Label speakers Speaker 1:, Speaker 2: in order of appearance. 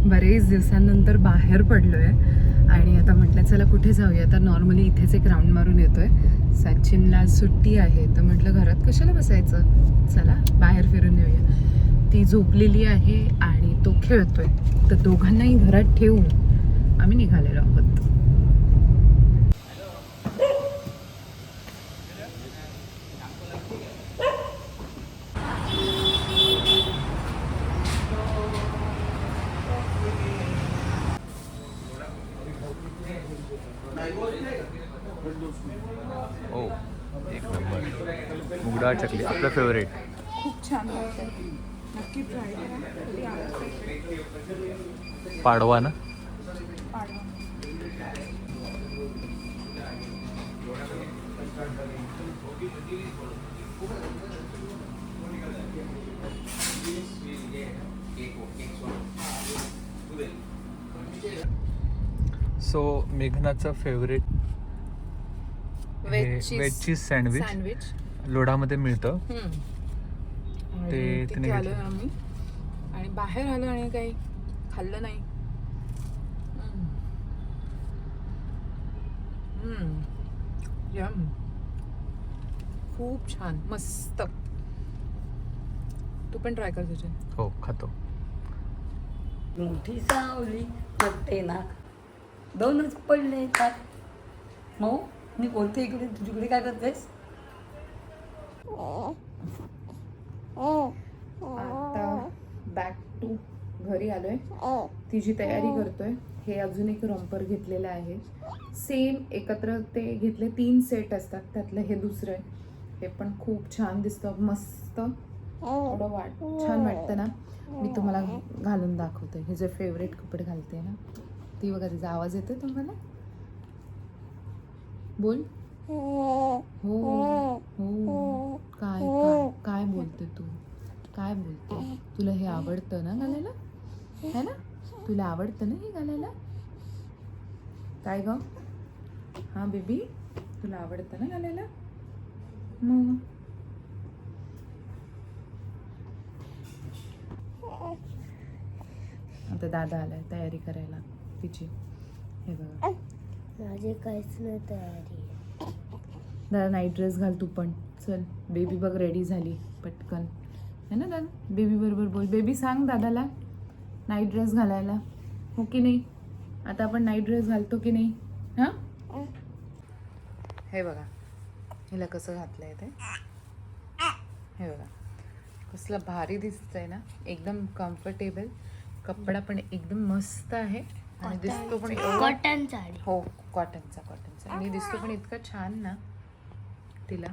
Speaker 1: बरेच दिवसांनंतर बाहेर पडलोय आणि आता म्हटलं चला कुठे जाऊया. तर नॉर्मली इथेच एक राऊंड मारून येतोय. सचिनला सुट्टी आहे तर म्हटलं घरात कशाला बसायचं, चला बाहेर फिरून येऊया. ती झोपलेली आहे आणि तो खेळतोय, तर दोघांनाही घरात ठेवून आम्ही निघालेलो आहोत.
Speaker 2: हो, एक नंबर. मुगडाळ चकली आपलं फेवरेट.
Speaker 1: खूप छान वाटतं, नक्की ट्राय करा.
Speaker 2: पाडवा ना. सो मेघनाचं फेवरेट वेज चीज सँडविच लोढामध्ये मिळतं.
Speaker 1: ते
Speaker 2: तिने
Speaker 1: आलो आम्ही आणि बाहेर आलो आणि काही खाल्लं नाही. यम, खूप छान, मस्त. तू पण ट्राय कर तुझे.
Speaker 2: हो, खातो.
Speaker 3: मोठी सावली पडते ना, दोनच पडले का मऊ. मी बोलते इकडे, तुझ्याकडे काय करतेस?
Speaker 1: आता बॅक टू घरी आलोय, तिची तयारी करतोय. हे अजून एक रॉम्पर घेतलेलं आहे, सेम एकत्र ते घेतले. 3 सेट असतात, त्यातलं हे दुसरं आहे. हे पण खूप छान दिसतं, मस्त. एवढं छान वाटतं ना. मी तुम्हाला घालून दाखवते. हे जे फेवरेट कपडे घालते ना ती बघा. तिचा आवाज येतोय तुम्हाला? बोल. हो हो. काय काय काय बोलते तू? काय बोलते? तुला हे आवडतं ना घालायला, है ना? तुला आवडतं ना हे घालायला? काय ग? हा बेबी, तुला आवडतं ना घालायला? मग आता दादा आलाय तयारी करायला तिची. हे बघा,
Speaker 3: माझे काहीच नाही तयारी.
Speaker 1: दादा नाईट ड्रेस घाल तू पण. चल बेबी बघ रेडी झाली पटकन, है ना दादा? बेबी बरोबर बोल. बेबी सांग दादाला नाईट ड्रेस घालायला, हो की नाही? आता आपण नाईट ड्रेस घालतो की नाही? हां, हे बघा हिला कसं घातलंय ते. हे बघा कसलं भारी दिसतंय ना, एकदम कम्फर्टेबल. कपडा पण एकदम मस्त आहे आणि दिसतो पण
Speaker 3: कॉटन साडी.
Speaker 1: हो, कॉटनचा आणि दिसतो पण इतका छान ना तिला.